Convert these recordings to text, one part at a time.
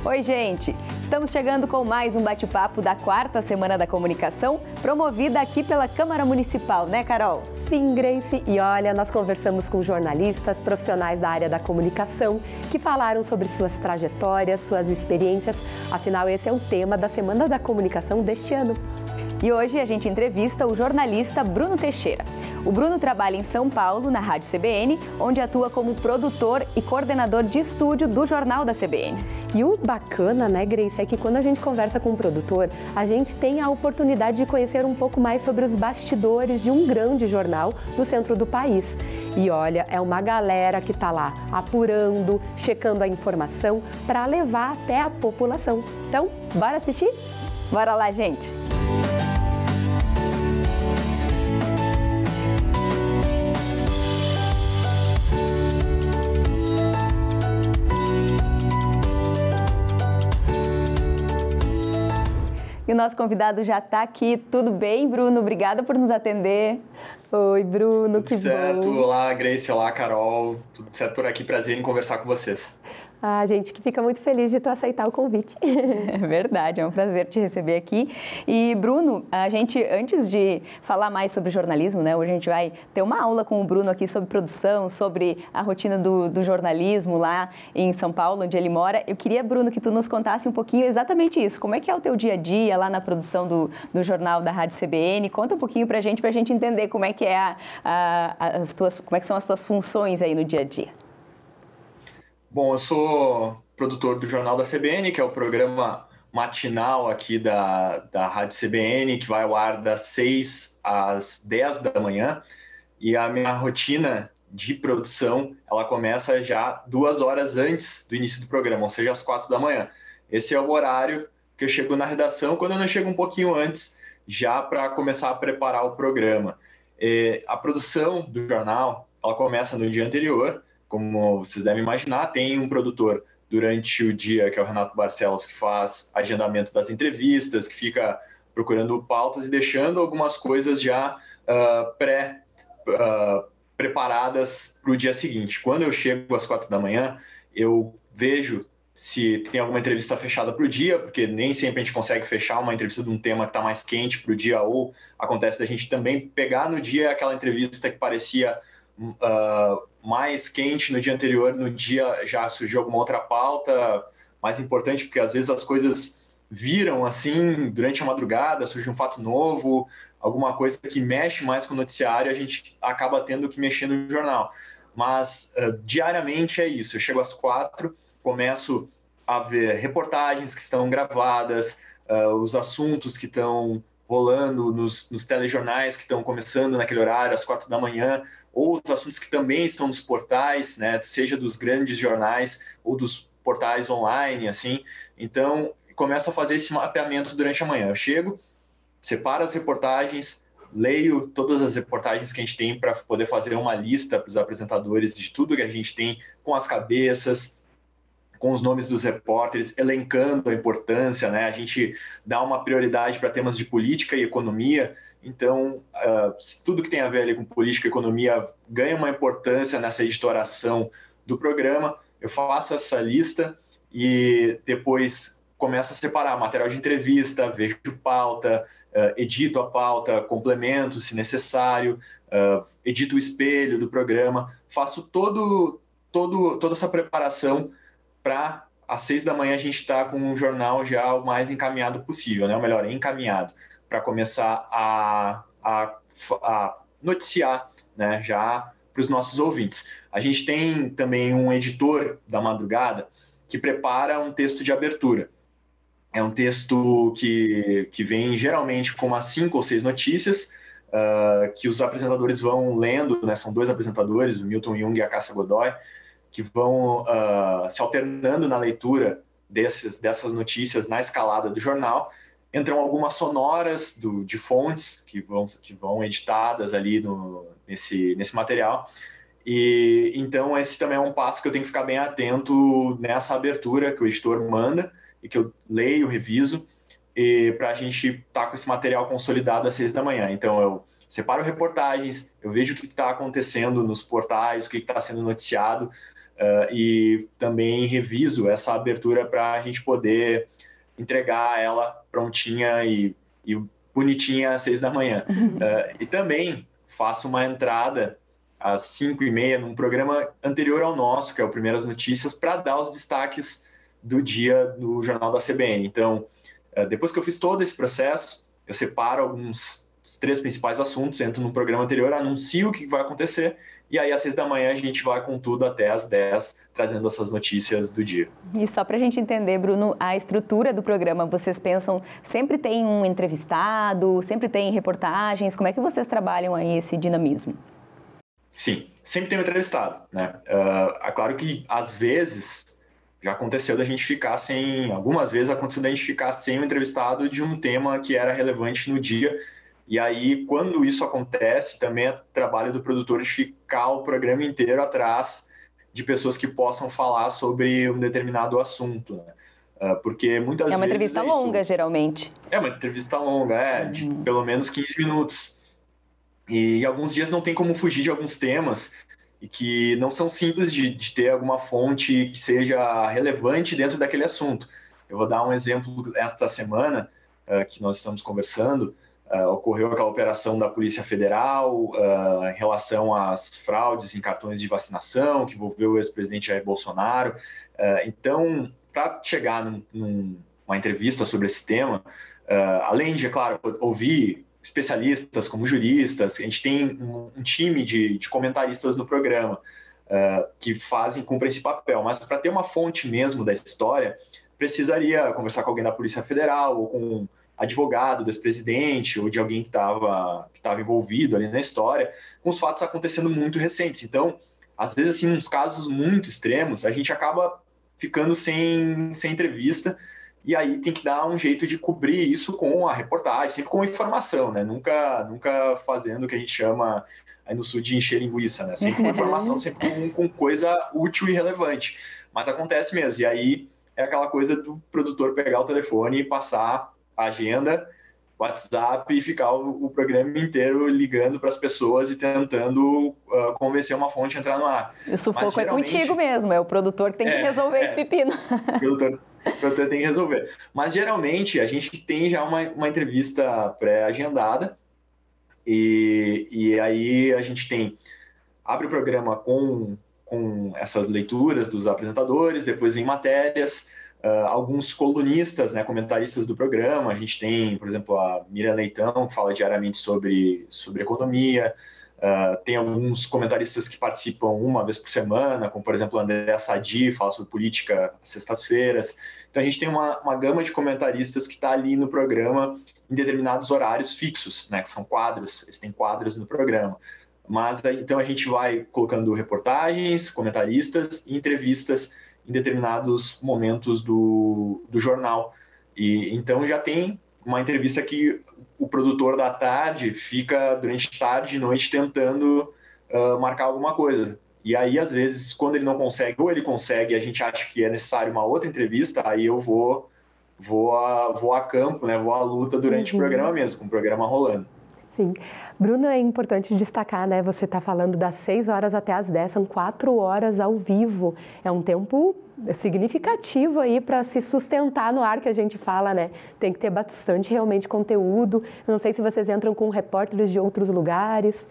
Oi, gente! Estamos chegando com mais um bate-papo da 4ª Semana da Comunicação, promovida aqui pela Câmara Municipal, né, Carol? Sim, Grace. E olha, nós conversamos com jornalistas, profissionais da área da comunicação, que falaram sobre suas trajetórias, suas experiências. Afinal, esse é o tema da Semana da Comunicação deste ano. E hoje a gente entrevista o jornalista Bruno Teixeira. O Bruno trabalha em São Paulo, na Rádio CBN, onde atua como produtor e coordenador de estúdio do Jornal da CBN. E o bacana, né, Grace, é que quando a gente conversa com um produtor, a gente tem a oportunidade de conhecer um pouco mais sobre os bastidores de um grande jornal do centro do país. E olha, é uma galera que está lá apurando, checando a informação para levar até a população. Então, bora assistir? Bora lá, gente! E o nosso convidado já está aqui. Tudo bem, Bruno? Obrigada por nos atender. Oi, Bruno, que bom. Tudo certo. Olá, Grace. Olá, Carol. Tudo certo por aqui. Prazer em conversar com vocês. A gente que fica muito feliz de tu aceitar o convite. É verdade, é um prazer te receber aqui. E, Bruno, a gente, antes de falar mais sobre jornalismo, né, hoje a gente vai ter uma aula com o Bruno aqui sobre produção, sobre a rotina do jornalismo lá em São Paulo, onde ele mora. Eu queria, Bruno, que tu nos contasse um pouquinho exatamente isso. Como é que é o teu dia a dia lá na produção do jornal da Rádio CBN? Conta um pouquinho pra gente entender como é que é como é que são as tuas funções aí no dia a dia. Bom, eu sou produtor do Jornal da CBN, que é o programa matinal aqui da Rádio CBN, que vai ao ar das 6 às 10 da manhã. E a minha rotina de produção, ela começa já 2 horas antes do início do programa, ou seja, às 4 da manhã. Esse é o horário que eu chego na redação, quando eu não chego um pouquinho antes, já para começar a preparar o programa. A produção do jornal, ela começa no dia anterior. Como vocês devem imaginar, tem um produtor durante o dia, que é o Renato Barcelos, que faz agendamento das entrevistas, que fica procurando pautas e deixando algumas coisas já preparadas para o dia seguinte. Quando eu chego às 4 da manhã, eu vejo se tem alguma entrevista fechada para o dia, porque nem sempre a gente consegue fechar uma entrevista de um tema que está mais quente para o dia, ou acontece da gente também pegar no dia aquela entrevista que parecia mais quente no dia anterior, no dia já surgiu alguma outra pauta mais importante, porque às vezes as coisas viram assim durante a madrugada, surge um fato novo, alguma coisa que mexe mais com o noticiário, a gente acaba tendo que mexer no jornal. Mas diariamente é isso, eu chego às 4, começo a ver reportagens que estão gravadas, os assuntos que estão rolando nos telejornais que estão começando naquele horário, às 4 da manhã, ou os assuntos que também estão nos portais, né, seja dos grandes jornais ou dos portais online, assim. Então, começo a fazer esse mapeamento durante a manhã. Eu chego, separo as reportagens, leio todas as reportagens que a gente tem para poder fazer uma lista para os apresentadores de tudo que a gente tem, com as cabeças, com os nomes dos repórteres, elencando a importância, né? A gente dá uma prioridade para temas de política e economia, então tudo que tem a ver ali com política e economia ganha uma importância nessa editoração do programa. Eu faço essa lista e depois começo a separar material de entrevista, vejo pauta, edito a pauta, complemento se necessário, edito o espelho do programa, faço toda essa preparação para às 6 da manhã a gente está com um jornal já o mais encaminhado possível, né? Ou melhor, encaminhado, para começar a noticiar, né? Já para os nossos ouvintes. A gente tem também um editor da madrugada que prepara um texto de abertura. É um texto que vem geralmente com umas 5 ou 6 notícias, que os apresentadores vão lendo, né? São 2 apresentadores, o Milton Jung e a Cássia Godoy, que vão se alternando na leitura dessas notícias na escalada do jornal. Entram algumas sonoras de fontes que vão editadas ali nesse material. E então esse também é um passo que eu tenho que ficar bem atento nessa abertura que o editor manda e que eu leio, reviso, para a gente estar com esse material consolidado às 6 da manhã. Então eu separo reportagens, eu vejo o que está acontecendo nos portais, o que está sendo noticiado, e também reviso essa abertura para a gente poder entregar ela prontinha e bonitinha às 6 da manhã. E também faço uma entrada às 5h30 num programa anterior ao nosso, que é o Primeiras Notícias, para dar os destaques do dia do Jornal da CBN. Então, depois que eu fiz todo esse processo, eu separo os 3 principais assuntos, entro no programa anterior, anuncio o que vai acontecer, e aí às 6 da manhã a gente vai com tudo até às 10, trazendo essas notícias do dia. E só para a gente entender, Bruno, a estrutura do programa, vocês pensam, sempre tem um entrevistado, sempre tem reportagens, como é que vocês trabalham aí esse dinamismo? Sim, sempre tem um entrevistado, né? É claro que às vezes já aconteceu da gente ficar sem, algumas vezes aconteceu da gente ficar sem um entrevistado de um tema que era relevante no dia. E aí, quando isso acontece, também é trabalho do produtor de ficar o programa inteiro atrás de pessoas que possam falar sobre um determinado assunto, né? Porque muitas vezes... É uma entrevista longa, geralmente. É uma entrevista longa, de pelo menos 15 minutos. E alguns dias não tem como fugir de alguns temas e que não são simples de ter alguma fonte que seja relevante dentro daquele assunto. Eu vou dar um exemplo esta semana que nós estamos conversando. Ocorreu aquela operação da Polícia Federal em relação às fraudes em cartões de vacinação, que envolveu o ex-presidente Jair Bolsonaro. Então, para chegar numa entrevista sobre esse tema, além de, é claro, ouvir especialistas como juristas, a gente tem um time de comentaristas no programa que cumprem esse papel, mas para ter uma fonte mesmo da história, precisaria conversar com alguém da Polícia Federal ou com advogado do ex-presidente ou de alguém que estava envolvido ali na história, com os fatos acontecendo muito recentes. Então, às vezes, assim, nos casos muito extremos, a gente acaba ficando sem entrevista e aí tem que dar um jeito de cobrir isso com a reportagem, sempre com informação, né? Nunca fazendo o que a gente chama aí no sul de encher linguiça, né? Sempre com informação, sempre com coisa útil e relevante. Mas acontece mesmo. E aí é aquela coisa do produtor pegar o telefone e passar a agenda, WhatsApp e ficar o programa inteiro ligando para as pessoas e tentando convencer uma fonte a entrar no ar. O sufoco é contigo mesmo, é o produtor que tem que resolver esse pepino. O produtor tem que resolver. Mas geralmente a gente tem já uma entrevista pré-agendada e aí a gente abre o programa com essas leituras dos apresentadores, depois vem matérias, alguns colunistas, né, comentaristas do programa. A gente tem, por exemplo, a Miriam Leitão, que fala diariamente sobre economia. Tem alguns comentaristas que participam uma vez por semana, como, por exemplo, o André Sadi, fala sobre política às sextas-feiras. Então, a gente tem uma gama de comentaristas que está ali no programa em determinados horários fixos, né, que são quadros, eles têm quadros no programa. Mas, então, a gente vai colocando reportagens, comentaristas e entrevistas em determinados momentos do jornal. E então já tem uma entrevista que o produtor da tarde fica durante tarde e noite tentando marcar alguma coisa. E aí, às vezes, quando ele não consegue, ou ele consegue e a gente acha que é necessário uma outra entrevista, aí eu vou a campo, né? Vou à luta durante o programa mesmo, com o programa rolando. Sim. Bruno, é importante destacar, né? Você está falando das 6 horas até as 10, são 4 horas ao vivo. É um tempo significativo aí para se sustentar no ar, que a gente fala, né? Tem que ter bastante realmente conteúdo. Eu não sei se vocês entram com repórteres de outros lugares.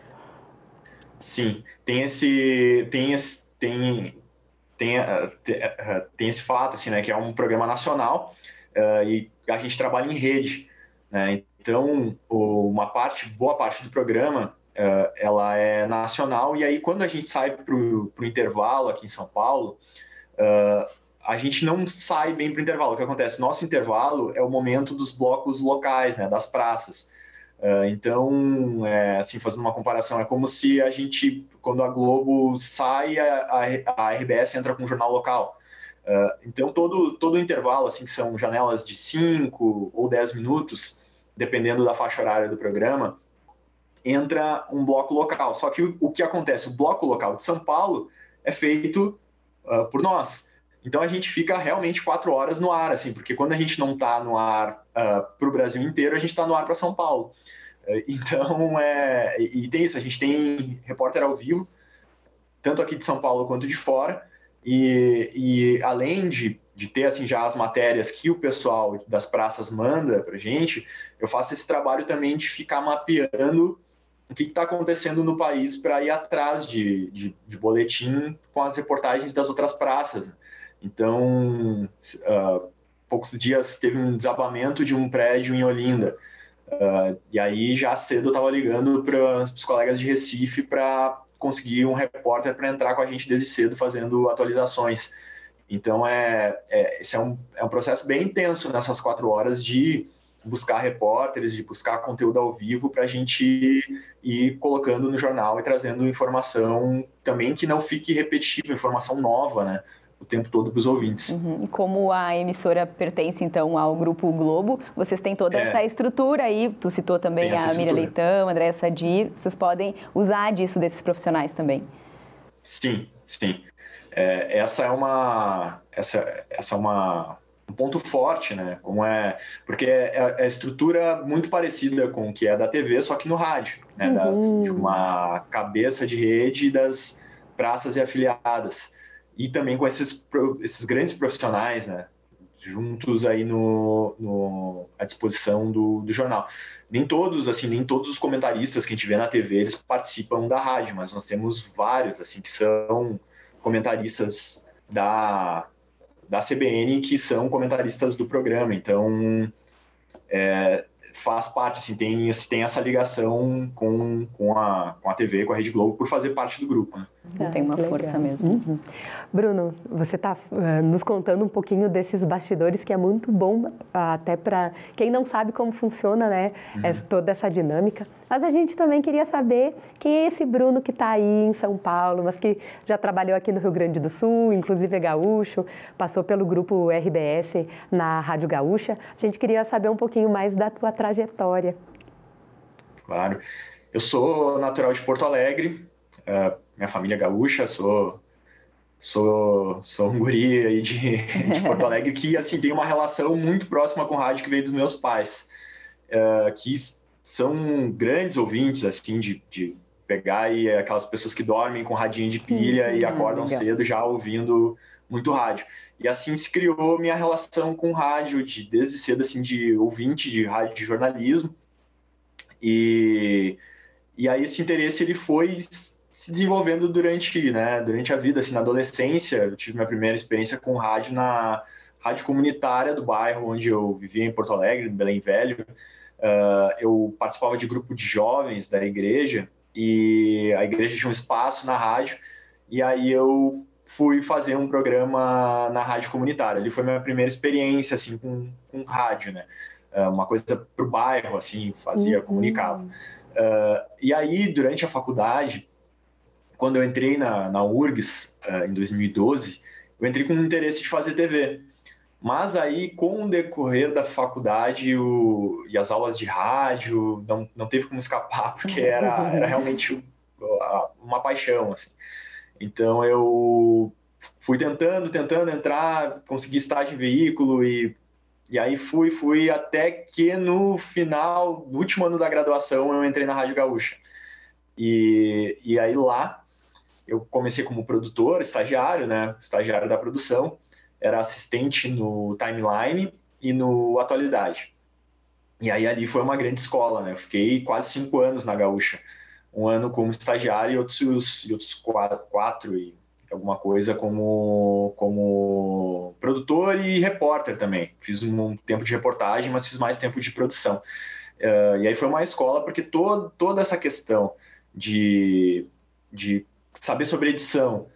Sim, tem esse fato, assim, né? Que é um programa nacional e a gente trabalha em rede, né? Então, boa parte do programa, ela é nacional, e aí quando a gente sai para o intervalo aqui em São Paulo, a gente não sai bem para o intervalo. O que acontece? Nosso intervalo é o momento dos blocos locais, né, das praças. Então, assim, fazendo uma comparação, é como se a gente, quando a Globo sai, a RBS entra com um jornal local. Então, todo o intervalo, assim, que são janelas de 5 ou 10 minutos, dependendo da faixa horária do programa, entra um bloco local. Só que o que acontece? O bloco local de São Paulo é feito por nós. Então, a gente fica realmente 4 horas no ar, assim, porque quando a gente não está no ar para o Brasil inteiro, a gente está no ar para São Paulo. Então, e tem isso, a gente tem repórter ao vivo, tanto aqui de São Paulo quanto de fora, E além de ter assim, já as matérias que o pessoal das praças manda para a gente, eu faço esse trabalho também de ficar mapeando o que está acontecendo no país para ir atrás de boletim com as reportagens das outras praças. Então, poucos dias teve um desabamento de um prédio em Olinda. E aí, já cedo, eu estava ligando para os colegas de Recife para conseguir um repórter para entrar com a gente desde cedo fazendo atualizações. Então, esse é um processo bem intenso nessas 4 horas de buscar repórteres, de buscar conteúdo ao vivo para a gente ir colocando no jornal e trazendo informação também que não fique repetitiva, informação nova, né? O tempo todo para os ouvintes. E como a emissora pertence, então, ao Grupo Globo, vocês têm toda essa estrutura aí, tu citou também a Miriam Leitão, a Andréa Sadi, vocês podem usar disso desses profissionais também? Sim. Essa é um ponto forte, né? Porque é a estrutura muito parecida com o que é da TV, só que no rádio, né? De uma cabeça de rede das praças e afiliadas. E também com esses grandes profissionais, né? Juntos aí à disposição do jornal. Nem todos os comentaristas que a gente vê na TV, eles participam da rádio, mas nós temos vários, assim, que são comentaristas da CBN, que são comentaristas do programa. Então, faz parte, assim, tem essa ligação com a TV, com a Rede Globo, por fazer parte do grupo, né? Tem uma força mesmo. Bruno, você está nos contando um pouquinho desses bastidores, que é muito bom até para quem não sabe como funciona, né, toda essa dinâmica. Mas a gente também queria saber quem é esse Bruno que está aí em São Paulo, mas que já trabalhou aqui no Rio Grande do Sul, inclusive é gaúcho, passou pelo grupo RBS na Rádio Gaúcha. A gente queria saber um pouquinho mais da tua trajetória. Claro. Eu sou natural de Porto Alegre, minha família é gaúcha, sou um guri aí de Porto Alegre que, assim, tem uma relação muito próxima com o rádio que veio dos meus pais, que são grandes ouvintes, assim, de pegar aí aquelas pessoas que dormem com radinho de pilha e acordam cedo já ouvindo muito rádio. E assim se criou minha relação com o rádio, desde cedo, assim, de ouvinte de rádio de jornalismo. E aí esse interesse ele foi se desenvolvendo durante a vida, assim, na adolescência. Eu tive minha primeira experiência com rádio na rádio comunitária do bairro onde eu vivia, em Porto Alegre, no Belém Velho. Eu participava de grupo de jovens da igreja, e a igreja tinha um espaço na rádio, e aí eu fui fazer um programa na rádio comunitária. Ali foi minha primeira experiência, assim, com rádio, né? Uma coisa para o bairro, assim, comunicava. E aí, durante a faculdade, quando eu entrei na URGS, em 2012, eu entrei com o interesse de fazer TV. Mas aí, com o decorrer da faculdade e as aulas de rádio, não teve como escapar, porque era realmente uma paixão, assim. Então, eu fui tentando entrar, consegui estágio em veículo, e aí fui até que no último ano da graduação, eu entrei na Rádio Gaúcha. E aí lá, eu comecei como produtor, estagiário, né? Estagiário da produção. Era assistente no Timeline e no Atualidade. E aí ali foi uma grande escola, né? Eu fiquei quase 5 anos na Gaúcha. Um ano como estagiário e outros 4 e alguma coisa como produtor e repórter também. Fiz um tempo de reportagem, mas fiz mais tempo de produção. E aí foi uma escola, porque toda essa questão de saber sobre edição,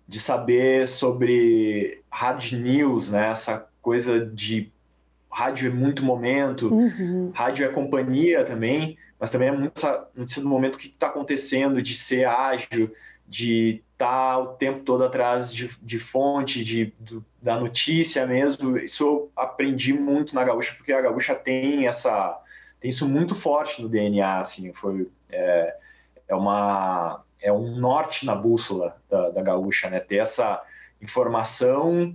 de saber sobre hard news, né? Essa coisa de rádio é muito momento, rádio é companhia também, mas também é muito no momento que está acontecendo, de ser ágil, de estar o tempo todo atrás de fonte, da notícia mesmo. Isso eu aprendi muito na Gaúcha, porque a Gaúcha tem isso muito forte no DNA, assim, é um norte na bússola da Gaúcha, né? Ter essa informação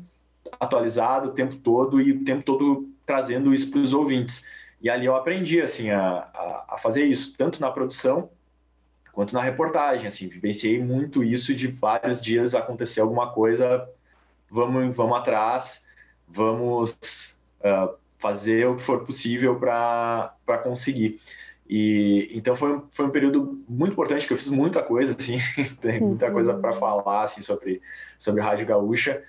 atualizada o tempo todo e o tempo todo trazendo isso para os ouvintes. E ali eu aprendi, assim, a fazer isso, tanto na produção quanto na reportagem, assim. Vivenciei muito isso de vários dias acontecer alguma coisa vamos atrás, vamos fazer o que for possível para conseguir. E então foi um período muito importante, que eu fiz muita coisa, assim, tem muita coisa para falar assim, sobre Rádio Gaúcha.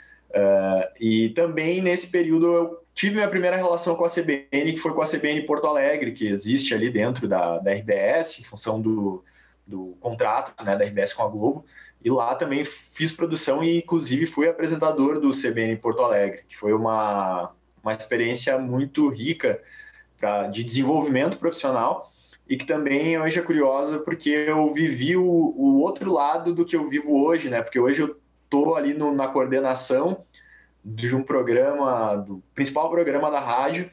E também nesse período eu tive minha primeira relação com a CBN, que foi com a CBN Porto Alegre, que existe ali dentro da RBS, em função do contrato, né, da RBS com a Globo. E lá também fiz produção e, inclusive, fui apresentador do CBN Porto Alegre, que foi uma experiência muito rica de desenvolvimento profissional, e que também hoje é curiosa porque eu vivi o outro lado do que eu vivo hoje, né? Porque hoje eu estou ali na coordenação de um programa, do principal programa da rádio,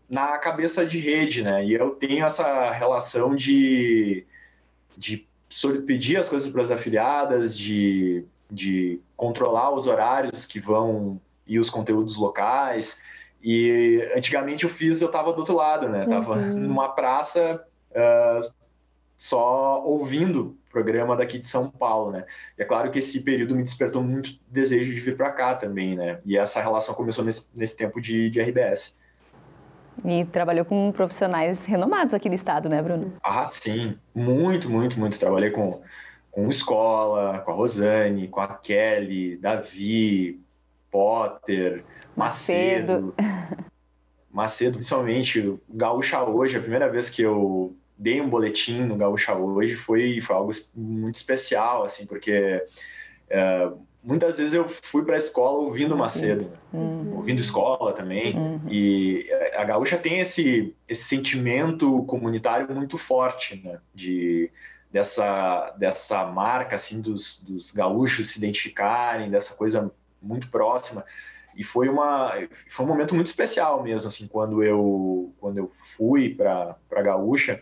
na cabeça de rede, né? E eu tenho essa relação de pedir as coisas para as afiliadas, de controlar os horários que vão e os conteúdos locais. E antigamente eu estava do outro lado, né? Tava numa praça só ouvindo o programa daqui de São Paulo, né? E é claro que esse período me despertou muito desejo de vir para cá também, né? E essa relação começou nesse tempo de RBS. E trabalhou com profissionais renomados aqui do estado, né, Bruno? Ah, sim. Muito, muito, muito. Trabalhei com Escola, com a Rosane, com a Kelly, Davi, Potter, Macedo, principalmente. O Gaúcha Hoje, a primeira vez que eu dei um boletim no Gaúcha Hoje foi algo muito especial, assim, porque muitas vezes eu fui para a escola ouvindo Macedo, ouvindo Escola também, e a Gaúcha tem esse sentimento comunitário muito forte, né, dessa marca, assim, dos gaúchos se identificarem, dessa coisa muito próxima. E foi um momento muito especial mesmo, assim, quando eu fui para a Gaúcha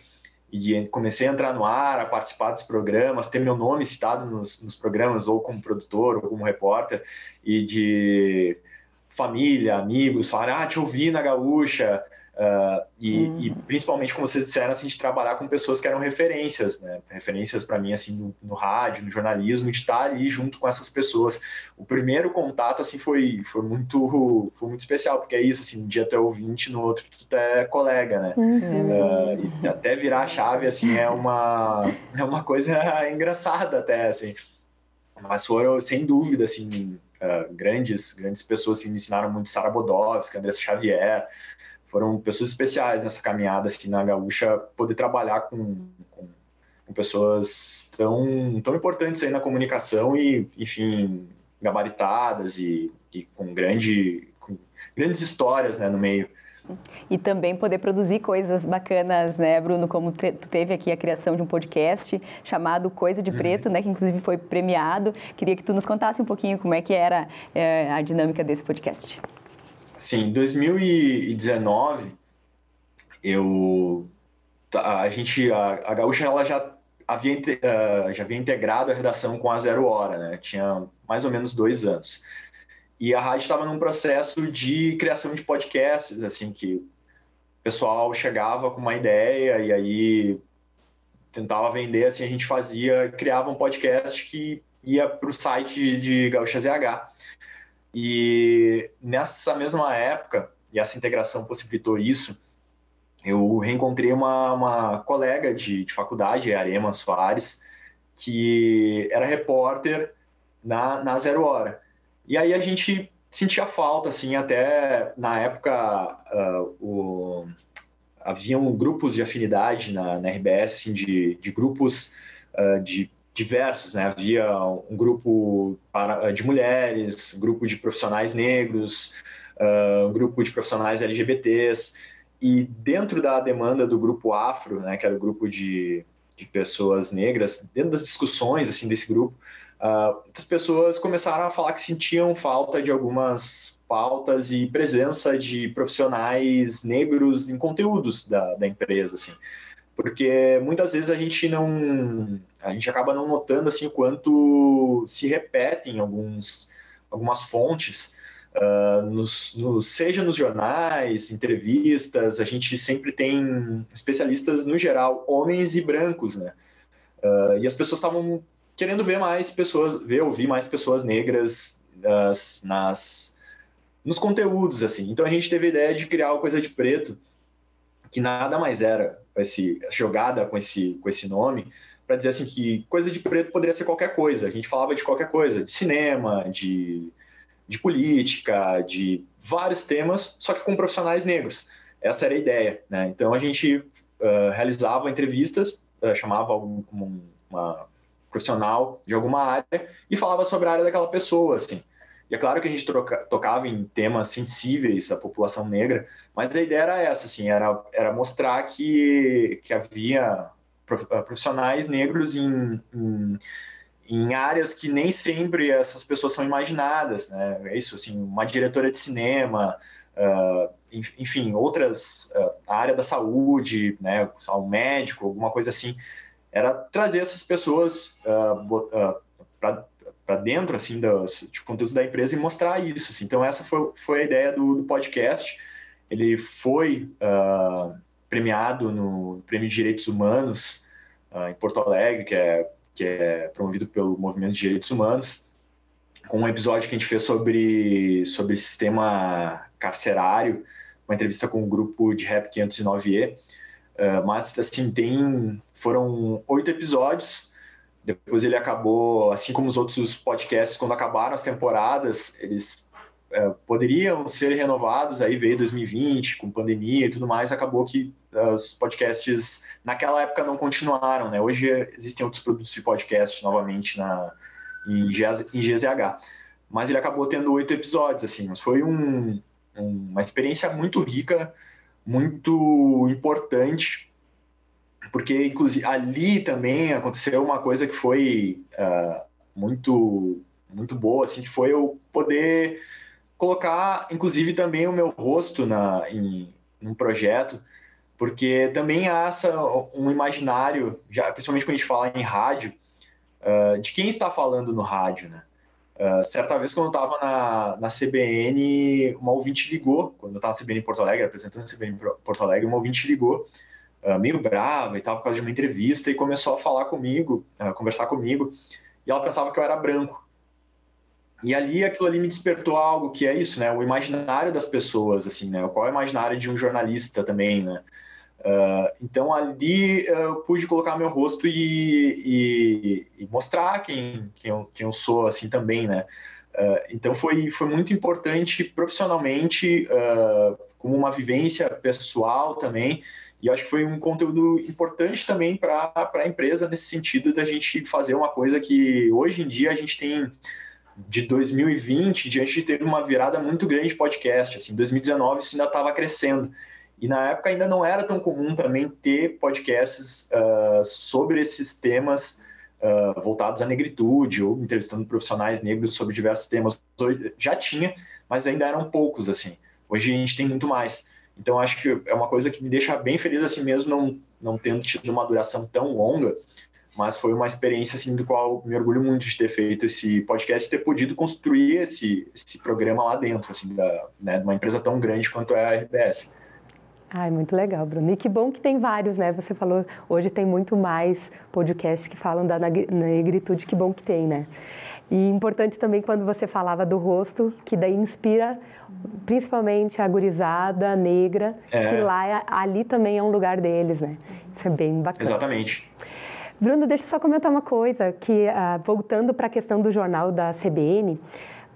e comecei a entrar no ar, a participar dos programas, ter meu nome citado nos programas, ou como produtor, ou como repórter, e de família, amigos falarem, te ouvi na Gaúcha, e principalmente, como vocês disseram, assim, de trabalhar com pessoas que eram referências, né? Referências para mim, assim, no rádio, no jornalismo, de estar ali junto com essas pessoas. O primeiro contato, assim, foi muito especial, porque é isso, assim, um dia tu é ouvinte, no outro tu é colega, né? E até virar a chave, assim, é uma coisa engraçada até, assim. Mas foram, sem dúvida, assim, grandes pessoas, assim, me ensinaram muito. Sara Bodovski, Andressa Xavier, foram pessoas especiais nessa caminhada, assim, na Gaúcha, poder trabalhar com pessoas tão importantes aí na comunicação e, enfim, gabaritadas e com grandes histórias, né, no meio. E também poder produzir coisas bacanas, né, Bruno? Como tu teve aqui a criação de um podcast chamado Coisa de Preto, né, que inclusive foi premiado. Queria que tu nos contasse um pouquinho como é que era a dinâmica desse podcast. Sim, em 2019, a Gaúcha ela já havia integrado a redação com a Zero Hora, né? Tinha mais ou menos 2 anos. E a rádio estava num processo de criação de podcasts, assim, que o pessoal chegava com uma ideia e aí tentava vender, assim, a gente criava um podcast que ia para o site de Gaúcha ZH. E nessa mesma época, e essa integração possibilitou isso, eu reencontrei uma colega de faculdade, a Arema Soares, que era repórter na Zero Hora. E aí a gente sentia falta, assim, até na época haviam grupos de afinidade na RBS, assim, de grupos de diversos, né? Havia um grupo de mulheres, um grupo de profissionais negros, um grupo de profissionais LGBTs, e dentro da demanda do grupo afro, né, que era o grupo de pessoas negras, dentro das discussões, assim, desse grupo, muitas pessoas começaram a falar que sentiam falta de algumas pautas e presença de profissionais negros em conteúdos da empresa, assim. Porque muitas vezes a gente acaba não notando, assim, o quanto se repetem algumas fontes, seja nos jornais, entrevistas. A gente sempre tem especialistas, no geral, homens e brancos, né? E as pessoas estavam querendo ouvir mais pessoas negras nos conteúdos, assim. Então a gente teve a ideia de criar o Coisa de Preto, que nada mais era jogada com esse nome, para dizer assim que Coisa de Preto poderia ser qualquer coisa. A gente falava de qualquer coisa, de cinema, de política, de vários temas, só que com profissionais negros. Essa era a ideia, né? Então a gente realizava entrevistas, chamava uma profissional de alguma área e falava sobre a área daquela pessoa, assim. E é claro que a gente tocava em temas sensíveis à população negra, mas a ideia era essa, assim, era mostrar que havia profissionais negros em áreas que nem sempre essas pessoas são imaginadas, né? É isso, assim, uma diretora de cinema, enfim, outras, a área da saúde, né? Um médico, alguma coisa assim. Era trazer essas pessoas para dentro, assim, de conteúdos da empresa e mostrar isso, assim. Então essa foi a ideia do podcast. Ele foi premiado no Prêmio de Direitos Humanos em Porto Alegre, que é promovido pelo Movimento de Direitos Humanos, com um episódio que a gente fez sobre sistema carcerário, uma entrevista com o grupo de rap 509E. Mas, assim, foram 8 episódios. Depois ele acabou, assim como os outros podcasts, quando acabaram as temporadas, eles poderiam ser renovados, aí veio 2020, com pandemia e tudo mais, acabou que os podcasts naquela época não continuaram, né? Hoje existem outros produtos de podcast novamente em GZH, mas ele acabou tendo 8 episódios, assim, mas foi uma experiência muito rica, muito importante, porque inclusive ali também aconteceu uma coisa que foi muito boa, assim, que foi eu poder colocar, inclusive, também o meu rosto num projeto, porque também há um imaginário, principalmente quando a gente fala em rádio, de quem está falando no rádio, né? Certa vez, quando eu estava na CBN, uma ouvinte ligou, quando eu estava na CBN em Porto Alegre, apresentando a CBN em Porto Alegre, uma ouvinte ligou, meio brava e tal, por causa de uma entrevista, e começou a falar comigo, conversar comigo, e ela pensava que eu era branco. E aquilo ali me despertou algo que é isso, né? O imaginário das pessoas, assim, né? Qual é o imaginário de um jornalista também, né? Então ali eu pude colocar meu rosto e mostrar quem eu sou, assim, também, né? Então foi muito importante profissionalmente, como uma vivência pessoal também, e eu acho que foi um conteúdo importante também para a empresa, nesse sentido da gente fazer uma coisa que hoje em dia a gente tem, de 2020, diante de ter uma virada muito grande de podcast. Assim, em 2019 isso ainda estava crescendo. E na época ainda não era tão comum também ter podcasts sobre esses temas voltados à negritude, ou entrevistando profissionais negros sobre diversos temas. Já tinha, mas ainda eram poucos, assim. Hoje a gente tem muito mais. Então acho que é uma coisa que me deixa bem feliz, assim mesmo, não tendo tido uma duração tão longa, mas foi uma experiência, assim, do qual me orgulho muito de ter feito esse podcast e ter podido construir esse programa lá dentro, assim, de uma empresa tão grande quanto é a RBS. Ai, muito legal, Bruno. E que bom que tem vários, né? Você falou, hoje tem muito mais podcasts que falam da negritude, que bom que tem, né? E importante também quando você falava do rosto, que daí inspira principalmente a gurizada negra, que ali também é um lugar deles, né? Isso é bem bacana. Exatamente. Bruno, deixa eu só comentar uma coisa, que voltando para a questão do jornal da CBN,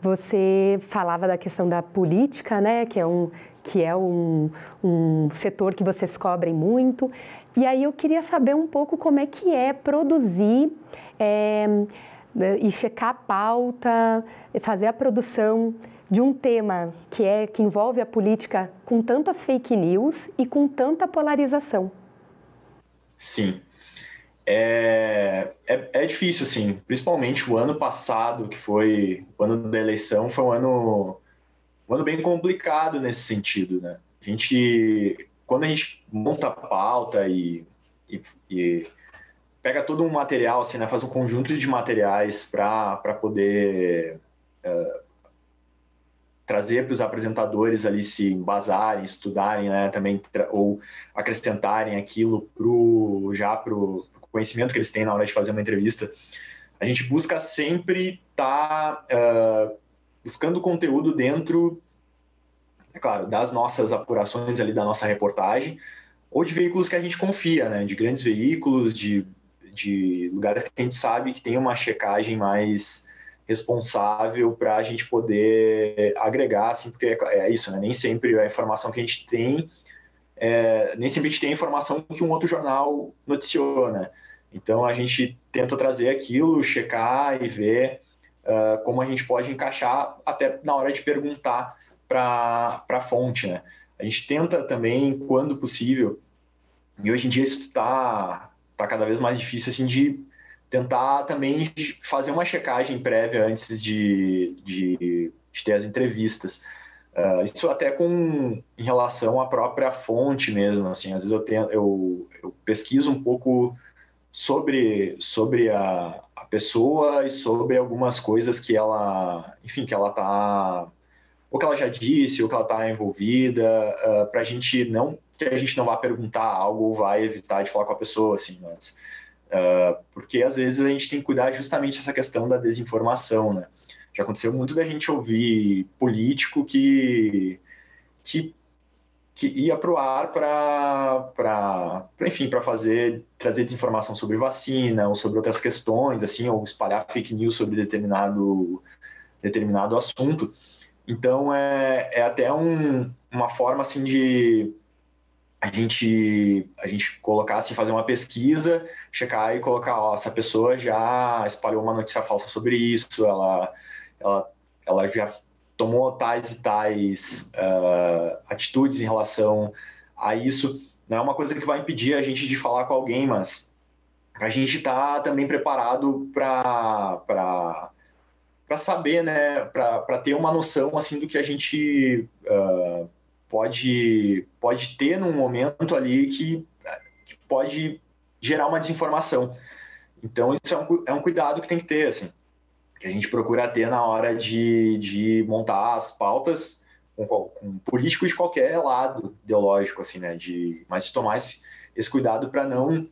você falava da questão da política, né, que é um setor que vocês cobrem muito, e aí eu queria saber um pouco como é que é produzir e checar a pauta, fazer a produção de um tema que envolve a política com tantas fake news e com tanta polarização. Sim. É difícil, assim, principalmente o ano passado, que foi o ano da eleição, foi um ano bem complicado nesse sentido, né? Quando a gente monta a pauta e pega todo um material, assim, né, faz um conjunto de materiais para poder trazer para os apresentadores ali se embasarem, estudarem, né, também, ou acrescentarem aquilo pro conhecimento que eles têm na hora de fazer uma entrevista, a gente busca sempre estar buscando conteúdo dentro, é claro, das nossas apurações ali, da nossa reportagem, ou de veículos que a gente confia, né? De grandes veículos, de lugares que a gente sabe que tem uma checagem mais responsável para a gente poder agregar, assim, porque é isso, né? Nem sempre a informação que a gente tem, nem sempre a gente tem a informação que um outro jornal noticiou, né? Então a gente tenta trazer aquilo, checar e ver como a gente pode encaixar até na hora de perguntar para a fonte, né? A gente tenta também, quando possível, e hoje em dia isso está cada vez mais difícil, assim, de tentar também fazer uma checagem prévia antes de ter as entrevistas. Isso até em relação à própria fonte mesmo, assim, às vezes eu pesquiso um pouco sobre a pessoa e sobre algumas coisas que ela, enfim, que ela tá, ou que ela já disse, ou que ela está envolvida, para a gente não vá perguntar algo ou vai evitar de falar com a pessoa, assim, mas, porque às vezes a gente tem que cuidar justamente dessa questão da desinformação, né? Já aconteceu muito da gente ouvir político que ia para o ar enfim, para trazer desinformação sobre vacina ou sobre outras questões, assim, ou espalhar fake news sobre determinado assunto. Então, é até uma forma, assim, de a gente colocar, assim, fazer uma pesquisa, checar e colocar, ó, essa pessoa já espalhou uma notícia falsa sobre isso, ela já tomou tais e tais atitudes em relação a isso. Não é uma coisa que vai impedir a gente de falar com alguém, mas a gente está também preparado para saber, né, para ter uma noção, assim, do que a gente pode ter num momento ali que pode gerar uma desinformação. Então, isso é um cuidado que tem que ter, assim, que a gente procura ter na hora de montar as pautas com políticos de qualquer lado ideológico, assim, né, mas tomar esse cuidado para não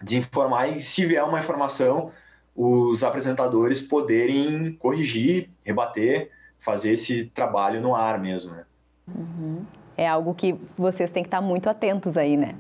desinformar e, se vier uma informação, os apresentadores poderem corrigir, rebater, fazer esse trabalho no ar mesmo, né? Uhum. É algo que vocês têm que estar muito atentos aí, né?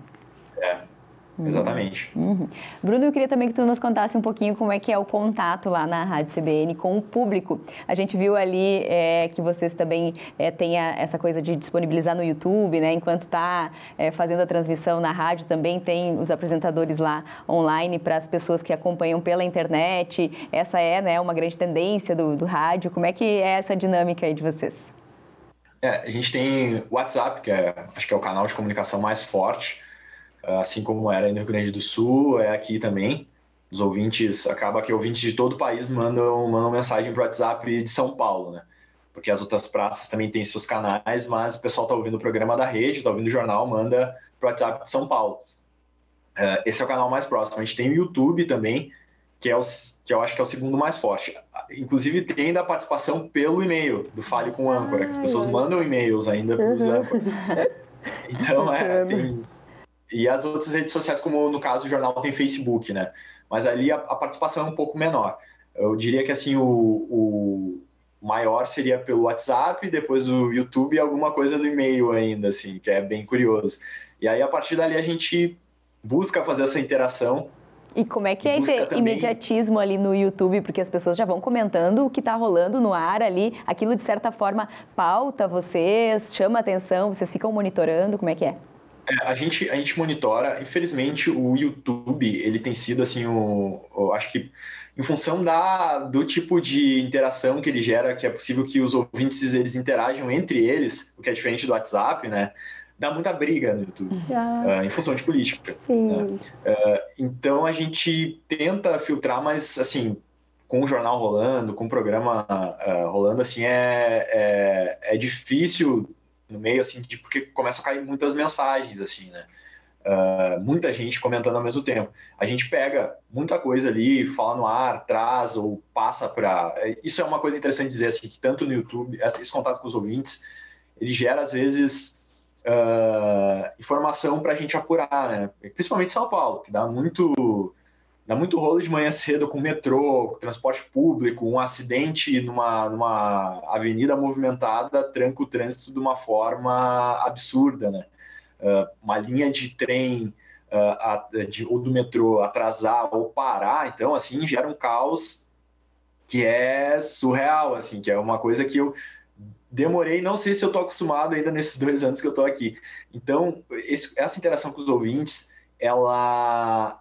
Exatamente. Uhum. Bruno, eu queria também que tu nos contasse um pouquinho como é que é o contato lá na Rádio CBN com o público. A gente viu ali que vocês também têm essa coisa de disponibilizar no YouTube, né? Enquanto está fazendo a transmissão na rádio, também tem os apresentadores lá online para as pessoas que acompanham pela internet. Essa né, uma grande tendência do rádio. Como é que é essa dinâmica aí de vocês? A gente tem o WhatsApp, que acho que é o canal de comunicação mais forte, assim como era no Rio Grande do Sul, é aqui também. Os ouvintes, acaba que ouvintes de todo o país mandam mensagem para o WhatsApp de São Paulo, né? Porque as outras praças também têm seus canais, mas o pessoal está ouvindo o programa da rede, está ouvindo o jornal, manda para o WhatsApp de São Paulo. Esse é o canal mais próximo. A gente tem o YouTube também, que eu acho que é o segundo mais forte. Inclusive tem da participação pelo e-mail, do Fale com o Âncora, que as pessoas mandam e-mails ainda para os âncoras. Então, tem... E as outras redes sociais, como no caso o jornal tem Facebook, né? Mas ali a participação é um pouco menor. Eu diria que, assim, o maior seria pelo WhatsApp, depois o YouTube e alguma coisa do e-mail ainda, assim, que é bem curioso. E aí, a partir dali, a gente busca fazer essa interação. E como é que é esse imediatismo ali no YouTube? Porque as pessoas já vão comentando o que está rolando no ar ali. Aquilo, de certa forma, pauta vocês, chama atenção, vocês ficam monitorando, como é que é? A gente monitora. Infelizmente, o YouTube, ele tem sido, assim, acho que em função do tipo de interação que ele gera, que é possível que os ouvintes, eles interajam entre eles, o que é diferente do WhatsApp, né? Dá muita briga no YouTube, em função de política. Né? Então, a gente tenta filtrar, mas, assim, com o jornal rolando, com o programa rolando, assim, é difícil no meio, assim, porque começam a cair muitas mensagens, assim, né? Muita gente comentando ao mesmo tempo. A gente pega muita coisa ali, fala no ar, traz ou passa para... Isso é uma coisa interessante dizer, assim, que tanto no YouTube, esse contato com os ouvintes, ele gera, às vezes, informação para a gente apurar, né? Principalmente em São Paulo, que dá muito dá muito rolo de manhã cedo com metrô, transporte público, um acidente numa avenida movimentada tranca o trânsito de uma forma absurda, né? Uma linha de trem ou do metrô atrasar ou parar, então, assim, gera um caos que é surreal, assim, que é uma coisa que eu demorei, não sei se eu estou acostumado ainda nesses 2 anos que eu estou aqui. Então, essa interação com os ouvintes, ela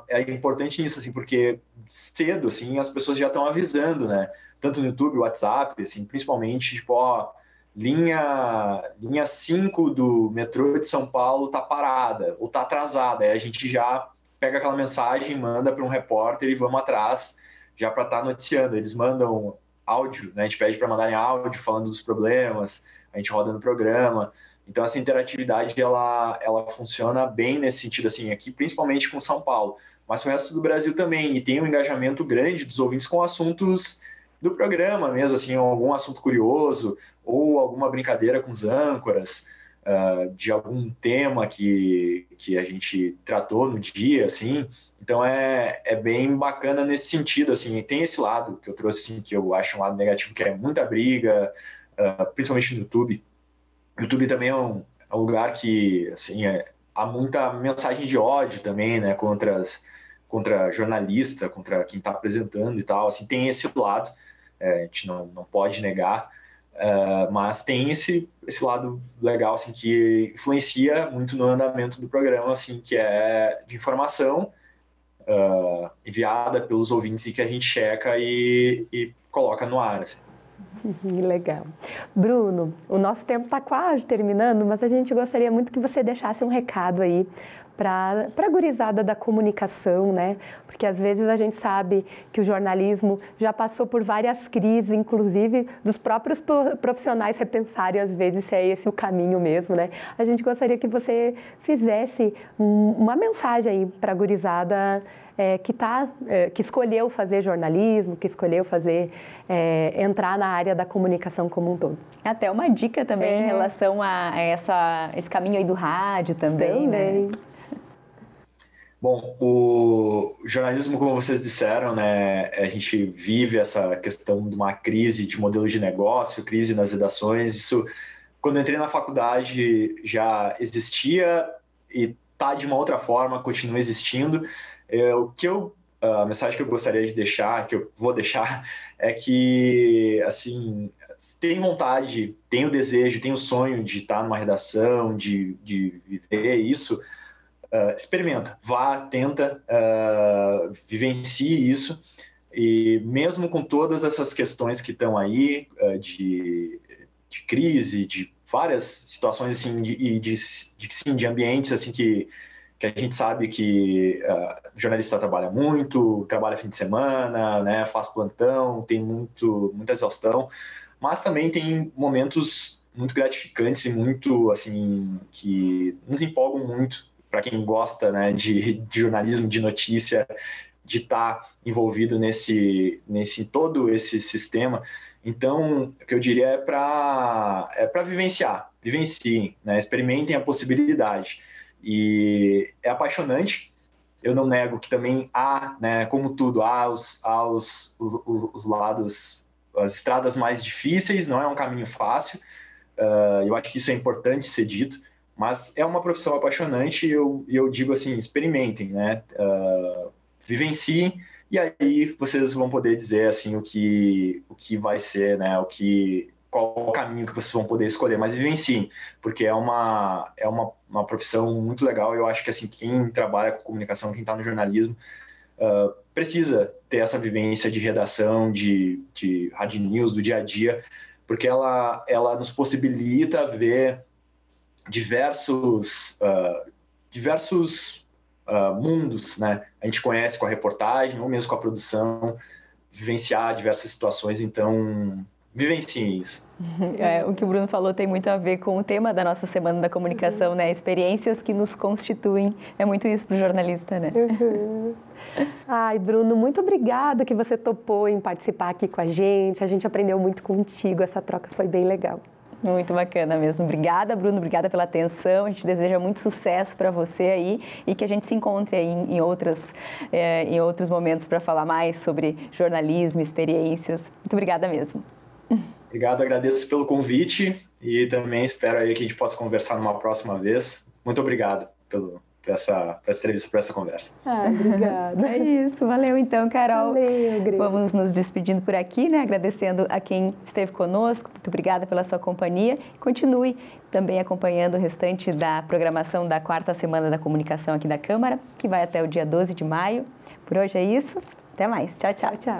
é importante nisso, assim, porque cedo, assim, as pessoas já estão avisando, né? Tanto no YouTube, WhatsApp, assim, principalmente, tipo, ó, linha 5 do metrô de São Paulo tá parada, ou tá atrasada. Aí a gente já pega aquela mensagem, manda para um repórter e vamos atrás, já para estar noticiando. Eles mandam áudio, né? A gente pede para mandarem áudio falando dos problemas, a gente roda no programa. Então, essa interatividade, ela funciona bem nesse sentido, assim, aqui, principalmente com São Paulo, mas com o resto do Brasil também, e tem um engajamento grande dos ouvintes com assuntos do programa mesmo, assim, algum assunto curioso, ou alguma brincadeira com os âncoras, de algum tema que a gente tratou no dia, assim. Então, é bem bacana nesse sentido, assim, e tem esse lado que eu trouxe, assim, que eu acho um lado negativo, que é muita briga, principalmente no YouTube. O YouTube também é um lugar que, assim, há muita mensagem de ódio também, né, contra jornalista, contra quem está apresentando e tal, assim, tem esse lado, a gente não pode negar, mas tem esse lado legal, assim, que influencia muito no andamento do programa, assim, que é de informação enviada pelos ouvintes e que a gente checa e coloca no ar, assim. Legal. Bruno, o nosso tempo está quase terminando, mas a gente gostaria muito que você deixasse um recado aí para a gurizada da comunicação, né? Porque às vezes a gente sabe que o jornalismo já passou por várias crises, inclusive dos próprios profissionais repensarem às vezes se é esse o caminho mesmo, né? A gente gostaria que você fizesse uma mensagem aí para a gurizada que escolheu fazer jornalismo, que escolheu entrar na área da comunicação como um todo. Até uma dica também em relação a esse caminho aí do rádio também, né? Bom, o jornalismo, como vocês disseram, né, a gente vive essa questão de uma crise de modelo de negócio, crise nas redações. Isso, quando eu entrei na faculdade, já existia e está de uma outra forma, continua existindo. A mensagem que eu gostaria de deixar, que eu vou deixar, é que, assim, tem vontade, tem o desejo, tem o sonho de estar numa redação, de viver isso, experimenta, vá, tenta, vivencie isso, e mesmo com todas essas questões que estão aí, de crise, de várias situações assim, de ambientes assim que a gente sabe que o jornalista trabalha muito, trabalha fim de semana, né, faz plantão, tem muita exaustão, mas também tem momentos muito gratificantes e muito, assim, que nos empolgam muito para quem gosta, né, de jornalismo, de notícia, de estar envolvido nesse todo esse sistema. Então, o que eu diria é para vivenciem, né, experimentem a possibilidade. E é apaixonante. Eu não nego que também há, né, como tudo, há os lados, as estradas mais difíceis, não é um caminho fácil. Eu acho que isso é importante ser dito, mas é uma profissão apaixonante e eu digo assim, experimentem, né? Vivenciem, e aí vocês vão poder dizer assim, o que vai ser, né? Qual o caminho que vocês vão poder escolher, mas vivenciem, porque é uma profissão muito legal. Eu acho que assim, quem trabalha com comunicação, quem está no jornalismo, precisa ter essa vivência de redação, de hard news, do dia a dia, porque ela nos possibilita ver diversos mundos, né? A gente conhece com a reportagem, ou mesmo com a produção, vivenciar diversas situações, então vivenciem isso. O que o Bruno falou tem muito a ver com o tema da nossa Semana da Comunicação, né? Experiências que nos constituem. É muito isso para o jornalista, né? Ai, Bruno, muito obrigada que você topou em participar aqui com a gente. A gente aprendeu muito contigo, essa troca foi bem legal. Muito bacana mesmo. Obrigada, Bruno, obrigada pela atenção. A gente deseja muito sucesso para você aí e que a gente se encontre aí em outros momentos para falar mais sobre jornalismo, experiências. Muito obrigada mesmo. Obrigado, agradeço pelo convite e também espero aí que a gente possa conversar numa próxima vez. Muito obrigado por essa entrevista, por essa conversa. Obrigada. É isso, valeu então, Carol. Valeu, Grace. Vamos nos despedindo por aqui, né? Agradecendo a quem esteve conosco. Muito obrigada pela sua companhia. Continue também acompanhando o restante da programação da 4ª Semana da Comunicação aqui da Câmara, que vai até o dia 12 de maio. Por hoje é isso. Até mais. Tchau, tchau. Tchau.